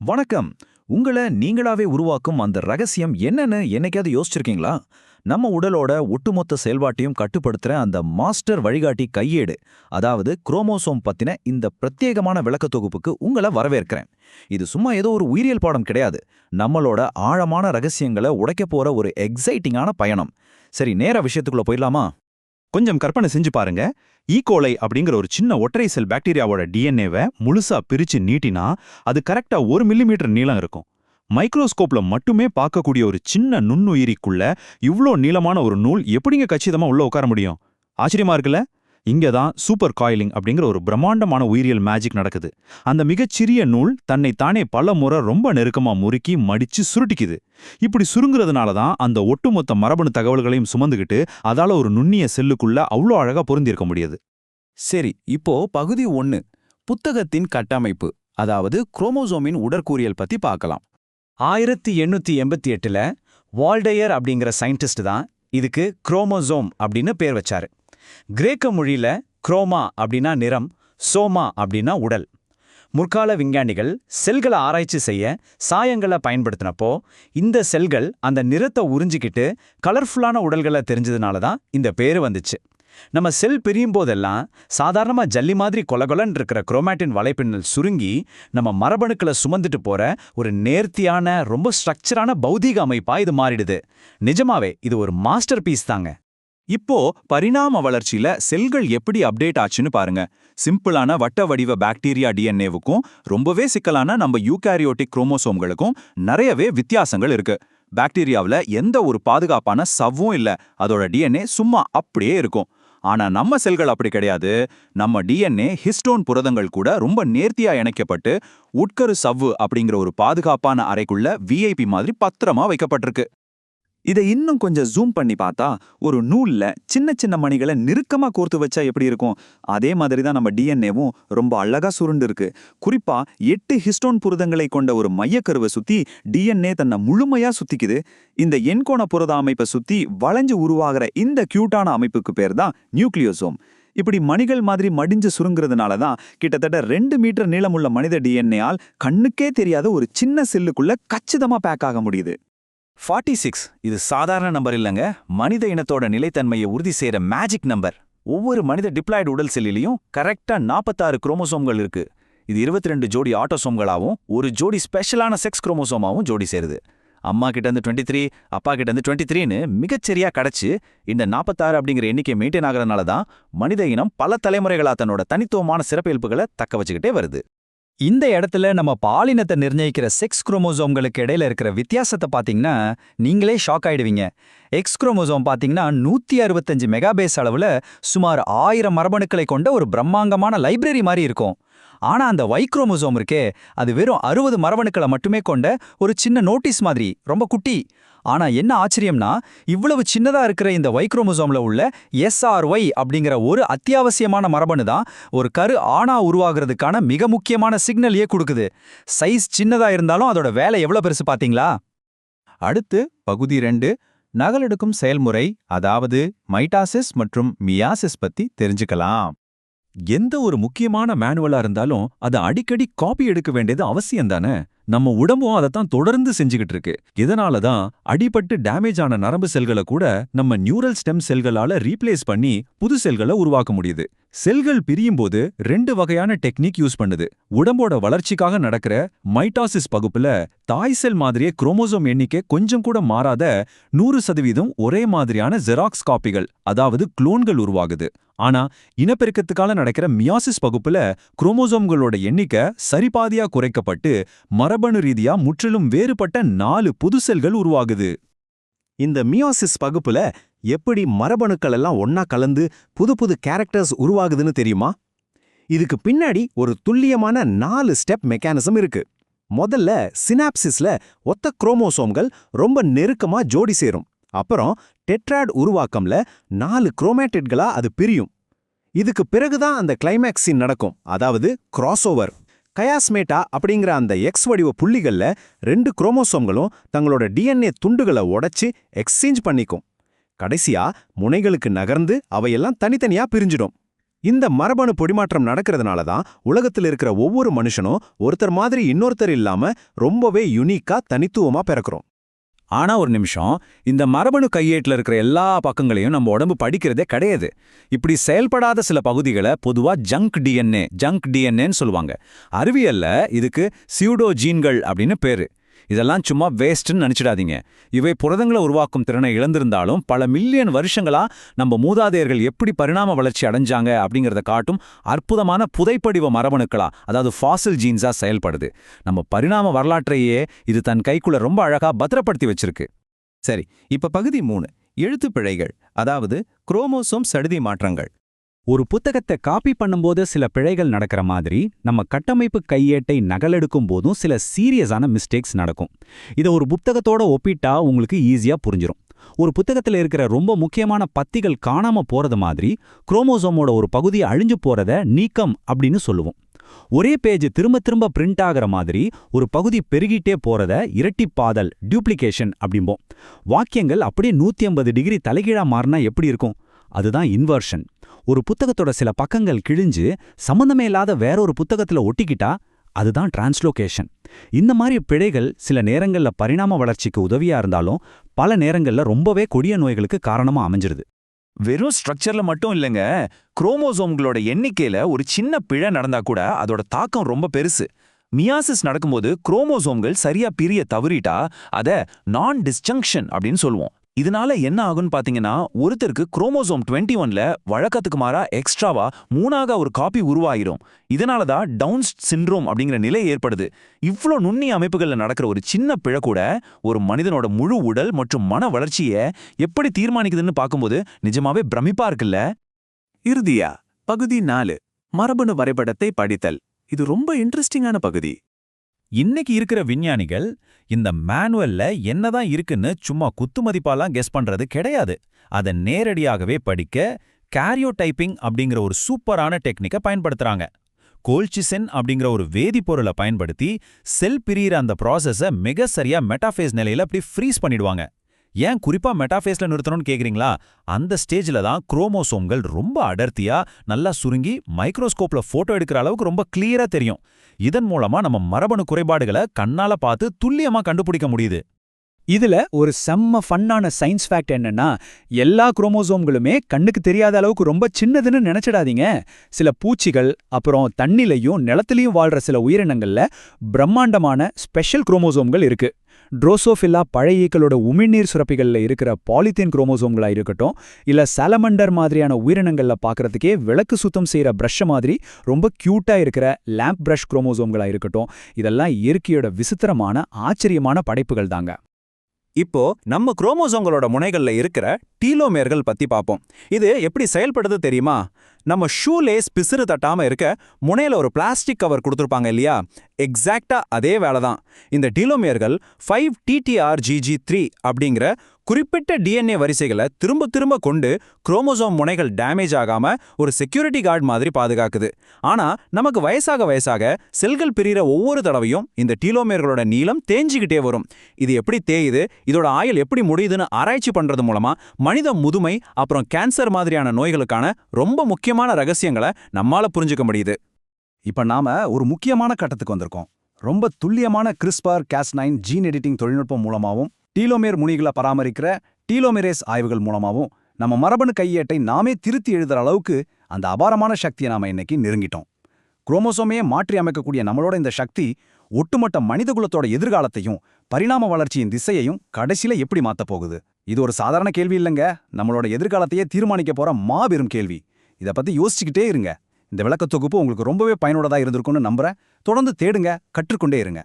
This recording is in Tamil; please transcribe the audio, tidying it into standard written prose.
வணக்கம். உங்கள நீங்களாவே உருவாக்கும் அந்த ரகசியம் என்னன்னு என்னைக்காவது யோசிச்சிருக்கீங்களா? நம்ம உடலோட ஒட்டுமொத்த செயல்பாட்டையும் கட்டுப்படுத்துற அந்த மாஸ்டர் வழிகாட்டி கையேடு, அதாவது குரோமோசோம் பத்தின இந்த பிரத்யேகமான விளக்க தொகுப்புக்கு உங்கள வரவேற்கிறேன். இது சும்மா ஏதோ ஒரு உயிரியல் பாடம் கிடையாது. நம்மளோட ஆழமான ரகசியங்களை உடைக்க போற ஒரு எக்ஸைட்டிங்கான பயணம். சரி, நேரா விஷயத்துக்குள்ள போயிடலாமா? கொஞ்சம் கற்பனை செஞ்சு பாருங்க. ஈகோலை அப்படிங்கிற ஒரு சின்ன ஒற்றை செல் பாக்டீரியாவோட டிஎன்ஏவை முழுசா பிரிச்சு நீட்டினா அது கரெக்டா 1 மில்லிமீட்டர் நீளம் இருக்கும். மைக்ரோஸ்கோப்ல மட்டுமே பார்க்கக்கூடிய ஒரு சின்ன நுண்ணுயிரிக்குள்ள இவ்ளோ நீளமான ஒரு நூல் எப்படிங்க கச்சிதமா உள்ள உட்கார முடியும்? ஆச்சரியமா இருக்குல்ல? இங்க தான் சூப்பர் காயிலிங் அப்படிங்கிற ஒரு பிரம்மாண்டமான உயிரியல் மேஜிக் நடக்குது. அந்த மிகச்சிறிய நூல் தன்னை தானே பல முறை ரொம்ப நெருக்கமா முறுக்கி மடிச்சு சுருட்டிக்குது. இப்படி சுருங்குறதுனால தான் அந்த ஒட்டுமொத்த மரபணு தகவல்களையும் சுமந்துகிட்டு அதால ஒரு நுண்ணிய செல்லுக்குள்ள அவ்வளோ அழகா பொருந்திருக்க முடியுது. சரி, இப்போ பகுதி 1, புத்தகத்தின் கட்டமைப்பு, அதாவது குரோமோசோமின் உடற்கூறியல் பத்தி பார்க்கலாம். 1888ல வால்டயர் அப்படிங்கிற சயின்டிஸ்ட் தான் இதுக்கு குரோமோசோம் அப்படின்னு பேர் வச்சாரு. கிரேக்க மொழியில குரோமா அப்படின்னா நிறம், சோமா அப்படின்னா உடல். முற்கால விஞ்ஞானிகள் செல்களை ஆராய்ச்சி செய்ய சாயங்களை பயன்படுத்தினப்போ இந்த செல்கள் அந்த நிறத்தை உறிஞ்சிக்கிட்டு கலர்ஃபுல்லான உடல்களை தெரிஞ்சதுனால தான் இந்த பேரு வந்துச்சு. நம்ம செல் பிரியும் போதெல்லாம் சாதாரணமா ஜல்லி மாதிரி கொலகொலன் இருக்கிற குரோமாட்டின் வலைப்பின்னல் சுருங்கி நம்ம மரபணுக்களை சுமந்துட்டு போற ஒரு நேர்த்தியான ரொம்ப ஸ்ட்ரக்சரான பௌதீக அமைப்பா இது மாறிடுது. நிஜமாவே இது ஒரு மாஸ்டர் பீஸ் தாங்க. இப்போ பரிணாம வளர்ச்சியில செல்கள் எப்படி அப்டேட் ஆச்சுன்னு பாருங்க. சிம்பிளான வட்ட வடிவ பாக்டீரியா டிஎன்ஏவுக்கும் ரொம்பவே சிக்கலான நம்ம யூகாரியோட்டிக் குரோமோசோம்களுக்கும் நிறையவே வித்தியாசங்கள் இருக்கு. பாக்டீரியாவில் எந்த ஒரு பாதுகாப்பான சவ்வும் இல்ல, அதோட டிஎன்ஏ சும்மா அப்படியே இருக்கும். ஆனா நம்ம செல்கள் அப்படி கிடையாது. நம்ம டிஎன்ஏ ஹிஸ்டோன் புரதங்கள் கூட ரொம்ப நேர்த்தியா இணைக்கப்பட்டு உட்கரு சவ்வு அப்படிங்கிற ஒரு பாதுகாப்பான அறைக்குள்ள விஐபி மாதிரி பத்திரமா வைக்கப்பட்டிருக்கு. இதை இன்னும் கொஞ்சம் ஜூம் பண்ணி பார்த்தா ஒரு நூல்ல சின்ன சின்ன மணிகளை நெருக்கமா கோர்த்து வச்சா எப்படி இருக்கும், அதே மாதிரி தான் நம்ம டிஎன்ஏவும் ரொம்ப அழகா சுருண்டு இருக்கு. குறிப்பா 8 ஹிஸ்டோன் புரதங்களை கொண்ட ஒரு மையக்கருவை சுத்தி டிஎன்ஏ தன்னை முழுமையா சுத்திக்குது. இந்த எண்கோண புரத அமைப்பை சுத்தி வளைஞ்சு உருவாகிற இந்த கியூட்டான அமைப்புக்கு பேர் தான் நியூக்ளியோசோம். இப்படி மணிகள் மாதிரி மடிஞ்சு சுருங்குறதுனால தான் கிட்டத்தட்ட 2 மீட்டர் நீளமுள்ள மனித டிஎன்ஏயால் கண்ணுக்கே தெரியாத ஒரு சின்ன செல்லுக்குள்ள கச்சிதமா பேக் ஆக முடியுது. 46 இது சாதாரண நம்பர் இல்லைங்க. மனித இனத்தோட நிலைத்தன்மையை உறுதி செய்யற மேஜிக் நம்பர். ஒவ்வொரு மனித டிப்ளாய்டு உடல் செல்லிலையும் கரெக்டா 46 குரோமோசோம்கள் இருக்கு. இது 22 ஜோடி ஆட்டோசோம்களாவும் ஒரு ஜோடி ஸ்பெஷலான செக்ஸ் குரோமோசோமாவும் ஜோடி சேருது. அம்மா கிட்ட இருந்து 23, அப்பா கிட்ட இருந்து 23ன்னு மிகச்சரியா கிடைச்சு இந்த 46 அப்படிங்கிற எண்ணிக்கை மெயின்டைன் ஆகிறதுனால தான் மனித இனம் பல தலைமுறைகளா தன்னோட தனித்துவமான சிறப்பியல்புகளை தக்க வச்சுக்கிட்டே வருது. இந்த இடத்துல நம்ம பாலினத்தை நிர்ணயிக்கிற செக்ஸ் குரோமோசோம்களுக்கு இடையில இருக்கிற வித்தியாசத்தை பார்த்தீங்கன்னா நீங்களே ஷாக் ஆயிடுவீங்க. எக்ஸ் குரோமோசோம் பார்த்தீங்கன்னா 165 மெகாபேஸ் அளவுல சுமார் 1000 மரபணுக்களை கொண்ட ஒரு பிரம்மாண்டமான லைப்ரரி மாதிரி இருக்கும். ஆனா அந்த ஒய் குரோமோசோம் இருக்கே, அது வெறும் 60 மரபணுக்களை மட்டுமே கொண்ட ஒரு சின்ன நோட்டீஸ் மாதிரி, ரொம்ப குட்டி. ஆனா என்ன ஆச்சரியம்னா, இவ்வளவு சின்னதா இருக்கிற இந்த ஒய் குரோமோசோம்ல உள்ள எஸ்ஆர்ஒய் அப்படிங்கிற ஒரு அத்தியாவசியமான மரபணு தான் ஒரு கரு ஆணா உருவாகிறதுக்கான மிக முக்கியமான சிக்னலையே கொடுக்குது. சைஸ் சின்னதா இருந்தாலும் அதோட வேலை எவ்வளவு பெருசு பாத்தீங்களா? அடுத்து பகுதி 2, நகலெடுக்கும் செயல்முறை, அதாவது மைட்டாசிஸ் மற்றும் மியாசிஸ் பத்தி தெரிஞ்சுக்கலாம். எந்த ஒரு முக்கியமான மேனுவலா இருந்தாலும் அதை அடிக்கடி காப்பி எடுக்க வேண்டியது அவசியம் தானே? நம்ம உடம்பும் அதைத்தான் தொடர்ந்து செஞ்சுக்கிட்டு இருக்கு. இதனாலதான் அடிபட்டு டேமேஜ் ஆன நரம்பு செல்களை கூட நம்ம நியூரல் ஸ்டெம் செல்களால ரீப்ளேஸ் பண்ணி புது செல்களை உருவாக்க முடியுது. செல்கள் பிரியும் போது 2 வகையான டெக்னிக் யூஸ் பண்ணுது. உடம்போட வளர்ச்சிக்காக நடக்கிற மைட்டாசிஸ் பகுப்புல தாய் செல் மாதிரியே குரோமோசோம் எண்ணிக்கை கொஞ்சம் கூட மாறாத 100% ஒரே மாதிரியான ஜெராக்ஸ் காப்பிகள், அதாவது குளோன்கள் உருவாகுது. ஆனா இனப்பெருக்கத்துக்கால நடக்கிற மியாசிஸ் பகுப்புல குரோமோசோம்களோட எண்ணிக்கை சரிபாதியா குறைக்கப்பட்டு மரபணு ரீதியா முற்றிலும் வேறுபட்ட 4 புது செல்கள் உருவாகுது. இந்த மியாசிஸ் பகுப்புல எப்படி மரபணுக்கள் எல்லாம் ஒன்னா கலந்து புது புது கேரக்டர்ஸ் உருவாகுதுன்னு தெரியுமா? இதுக்கு பின்னாடி ஒரு துல்லியமான 4 ஸ்டெப் மெக்கானிசம் இருக்கு. முதல்ல சினாப்சிஸ்ல ஒத்த குரோமோசோம்கள் ரொம்ப நெருக்கமா ஜோடி சேரும். அப்புறம் டெட்ராட் உருவாக்கம்ல 4 குரோமேட்டிட்களா அது பிரியும். இதுக்கு பிறகுதான் அந்த கிளைமேக்ஸ் சீன் நடக்கும், அதாவது கிராஸ்ஓவர். கயாஸ்மேட்டா அப்படிங்கிற அந்த எக்ஸ் வடிவ புள்ளிகள்ல 2 குரோமோசோம்களும் தங்களோட டிஎன்ஏ துண்டுகளை உடைச்சு எக்ஸ்சேஞ்ச் பண்ணிக்கும். கடைசியா முனைகளுக்கு நகர்ந்து அவையெல்லாம் தனித்தனியா பிரிஞ்சிடும். இந்த மரபணு பொடிமாற்றம் நடக்கிறதுனால தான் உலகத்தில் இருக்கிற ஒவ்வொரு மனுஷனும் ஒருத்தர் மாதிரி இன்னொருத்தர் இல்லாம ரொம்பவே யுனிக்கா தனித்துவமா பிறக்கிறோம். ஆனா ஒரு நிமிஷம், இந்த மரபணு கையேட்டில் இருக்கிற எல்லா பக்கங்களையும் நம்ம உடம்பு படிக்கிறதே கிடையாது. இப்படி செயல்படாத சில பகுதிகளை பொதுவா ஜங்க் டிஎன்ஏன்னு சொல்லுவாங்க. அறிவியல்ல இதுக்கு சியூடோ ஜீன்கள் அப்படின்னு பேரு. இதெல்லாம் சும்மா வேஸ்ட்னு நினைச்சிடாதீங்க. இவை புரதங்களை உருவாக்கும் திறனை இழந்திருந்தாலும் பல மில்லியன் வருஷங்களா நம்ம மூதாதையர்கள் எப்படி பரிணாம வளர்ச்சி அடைஞ்சாங்க அப்படிங்கிறத காட்டும் அற்புதமான புதைப்படிவ மரபணுக்களா, அதாவது ஃபாசில் ஜீன்ஸா செயல்படுது. நம்ம பரிணாம வரலாற்றையே இது தன் கைக்குள்ள ரொம்ப அழகா பத்திரப்படுத்தி வச்சிருக்கு. சரி, இப்ப பகுதி 3, எழுத்துப் பிழைகள், அதாவது குரோமோசோம் சடுதி மாற்றங்கள். ஒரு புத்தகத்தை காப்பி பண்ணும்போது சில பிழைகள் நடக்கிற மாதிரி நம்ம கட்டமைப்பு கையேட்டை நகலெடுக்கும் போதும் சில சீரியஸான மிஸ்டேக்ஸ் நடக்கும். இதை ஒரு புத்தகத்தோட ஒப்பிட்டா உங்களுக்கு ஈஸியா புரிஞ்சிரும். ஒரு புத்தகத்தில் இருக்கிற ரொம்ப முக்கியமான பத்திகள் காணாம போறது மாதிரி குரோமோசோமோட ஒரு பகுதி அழிஞ்சு போறத நீக்கம் அப்படின்னு சொல்லுவோம். ஒரே பேஜ் திரும்ப திரும்ப பிரிண்ட் ஆகிற மாதிரி ஒரு பகுதி பெருகிட்டே போறத இரட்டிப்பாதல், டியூப்ளிகேஷன் அப்படிம்போம். வாக்கியங்கள் அப்படியே 180 டிகிரி தலைகீழா மாறினா எப்படி இருக்கும்? அதுதான் இன்வர்ஷன். ஒரு புத்தகத்தோட சில பக்கங்கள் கிழிஞ்சு சம்பந்தமே இல்லாத வேறொரு புத்தகத்துல ஒட்டிக்கிட்டா அதுதான் டிரான்ஸ்லோகேஷன். இந்த மாதிரி பிழைகள் சில நேரங்கள்ல பரிணாம வளர்ச்சிக்கு உதவியா இருந்தாலும் பல நேரங்கள்ல ரொம்பவே கொடிய நோய்களுக்கு காரணமா அமைஞ்சிருது. வெறும் ஸ்ட்ரக்சர்ல மட்டும் இல்லைங்க, குரோமோசோம்களோட எண்ணிக்கையில ஒரு சின்ன பிழை நடந்தா கூட அதோட தாக்கம் ரொம்ப பெருசு. மியாசிஸ் நடக்கும்போது குரோமோசோம்கள் சரியா பிரிய தவறிட்டா அத நான் டிஸ்ஜங்ஷன் அப்படின்னு சொல்லுவோம். இதனால என்ன ஆகும்னு பாத்தீங்கன்னா, ஒருத்தருக்கு குரோமோசோம் 21ல வழக்கத்துக்கு மாறா எக்ஸ்ட்ராவா 3ஆக ஒரு காப்பி உருவாயிரும். இதனால தான் டவுன் சிண்ட்ரோம் அப்படிங்கிற நிலை ஏற்படுது. இவ்ளோ நுண்ணிய அமைப்புகள்ல நடக்கிற ஒரு சின்ன பிழை கூட ஒரு மனிதனோட முழு உடல் மற்றும் மன வளர்ச்சியை எப்படி தீர்மானிக்குதுன்னு பார்க்கும்போது நிஜமாவே பிரமிப்பா இருக்குல்ல. இறுதியா பகுதி 4, மரபணு வரைபடத்தை படித்தல். இது ரொம்ப இன்ட்ரெஸ்டிங்கான பகுதி. இன்னைக்கு இருக்கிற விஞ்ஞானிகள் இந்த மேனுவல்ல என்னதான் இருக்குன்னு சும்மா குத்துமதிப்பாலாம் கெஸ் பண்றது கிடையாது. அதை நேரடியாகவே படிக்க கேரியோடைப்பிங் அப்படிங்கிற ஒரு சூப்பரான டெக்னிக்கை பயன்படுத்துறாங்க. கோல்சிசென் அப்படிங்கிற ஒரு வேதிப்பொருளை பயன்படுத்தி செல் பிரியிற அந்த ப்ராசஸை மிக சரியா மெட்டாஃபேஸ் நிலையில அப்படி ஃப்ரீஸ் பண்ணிடுவாங்க. ஏன் குறிப்பா மெட்டாஃபேஸ்ல நிறுத்தணும்னு கேக்குறீங்களா? அந்த ஸ்டேஜ்ல தான் குரோமோசோம்கள் ரொம்ப அடர்த்தியா நல்லா சுருங்கி மைக்ரோஸ்கோப்ல போட்டோ எடுக்கிற அளவுக்கு ரொம்ப கிளியரா தெரியும். இதன் மூலமா நம்ம மரபணு குறைபாடுகளை கண்ணால பார்த்து துல்லியமா கண்டுபிடிக்க முடியுது. இதுல ஒரு செம்ம ஃபன்னான சயின்ஸ் ஃபேக்ட் என்னன்னா, எல்லா குரோமோசோம்களுமே கண்ணுக்கு தெரியாத அளவுக்கு ரொம்ப சின்னதுன்னு நினைச்சிடாதீங்க. சில பூச்சிகள், அப்புறம் தண்ணிலையும் நிலத்திலையும் வாழ்ற சில உயிரினங்கள்ல பிரம்மாண்டமான ஸ்பெஷல் குரோமோசோம்கள் இருக்கு. ட்ரோசோஃபில்லா பழைய ஈக்களோட உமிழ்நீர் சுரப்பிகள்ல இருக்கிற பாலித்தீன் குரோமோசோம்களா இருக்கட்டும், இல்ல சாலமண்டர் மாதிரியான உயிரினங்கள்ல பார்க்கறதுக்கே விளக்கு சுத்தம் செய்யற பிரஷ் மாதிரி ரொம்ப கியூட்டா இருக்கிற லேம்ப் பிரஷ் குரோமோசோம்களா இருக்கட்டும், இதெல்லாம் இயற்கையோட விசித்திரமான ஆச்சரியமான படைப்புகள் தாங்க. இப்போ நம்ம குரோமோசோம்களோட முனைகள்ல இருக்கிற டீலோமேர்கள் பத்தி பார்ப்போம். இது எப்படி செயல்படுது தெரியுமா? நம்ம ஷூ லேஸ் பிசிறு தட்டாம இருக்க முனையில ஒரு பிளாஸ்டிக் கவர் கொடுத்துருப்பாங்க இல்லையா? எக்ஸாக்டா அதே வேலை தான். இந்த டீலோமேர்கள் 5TTRGG3 அப்படிங்கிற குறிப்பிட்ட டிஎன்ஏ வரிசைகளை திரும்ப திரும்ப கொண்டு குரோமோசோம் முனைகள் டேமேஜ் ஆகாம ஒரு செக்யூரிட்டி கார்டு மாதிரி பாதுகாக்குது. ஆனா நமக்கு வயசாக செல்கள் பிரிகிற ஒவ்வொரு தடவையும் இந்த டீலோமேர்களோட நீளம் தேஞ்சிக்கிட்டே வரும். இது எப்படி தேயுது, இதோட ஆயுள் எப்படி முடியுதுன்னு ஆராய்ச்சி பண்றது மூலமா மனித முதுமை அப்புறம் கேன்சர் மாதிரியான நோய்களுக்கான ரொம்ப முக்கியமான ரகசியங்களை நம்மால புரிஞ்சுக்க முடியுது. இப்ப நாம ஒரு முக்கியமான கட்டத்துக்கு வந்திருக்கோம். ரொம்ப துல்லியமான CRISPR-Cas9 ஜீன் எடிட்டிங் தொழில்நுட்பம் மூலமாவும் டீலோமேர் முனிகளை பராமரிக்கிற டீலோமெரேஸ் ஆய்வுகள் மூலமாவும் நம்ம மரபணு கையேட்டை நாமே திருத்தி எழுதுற அளவுக்கு அந்த அபாரமான சக்தியை நாம இன்னைக்கு நெருங்கிட்டோம். குரோமோசோமையே மாற்றி அமைக்கக்கூடிய நம்மளோட இந்த சக்தி ஒட்டுமொத்த மனிதகுலத்தோட எதிர்காலத்தையும் பரிணாம வளர்ச்சியின் திசையையும் கடைசியில எப்படி மாத்தப் போகுது? இது ஒரு சாதாரண கேள்வி இல்லைங்க, நம்மளோட எதிர்காலத்தையே தீர்மானிக்க போற மாபெரும் கேள்வி. இதை பத்தி யோசிச்சுக்கிட்டே இருங்க. இந்த விளக்கத் தொகுப்பு உங்களுக்கு ரொம்பவே பயனுள்ளதா இருந்திருக்கும்னு நம்புறேன். தொடர்ந்து தேடுங்க, கற்றுக்கொண்டே இருங்க.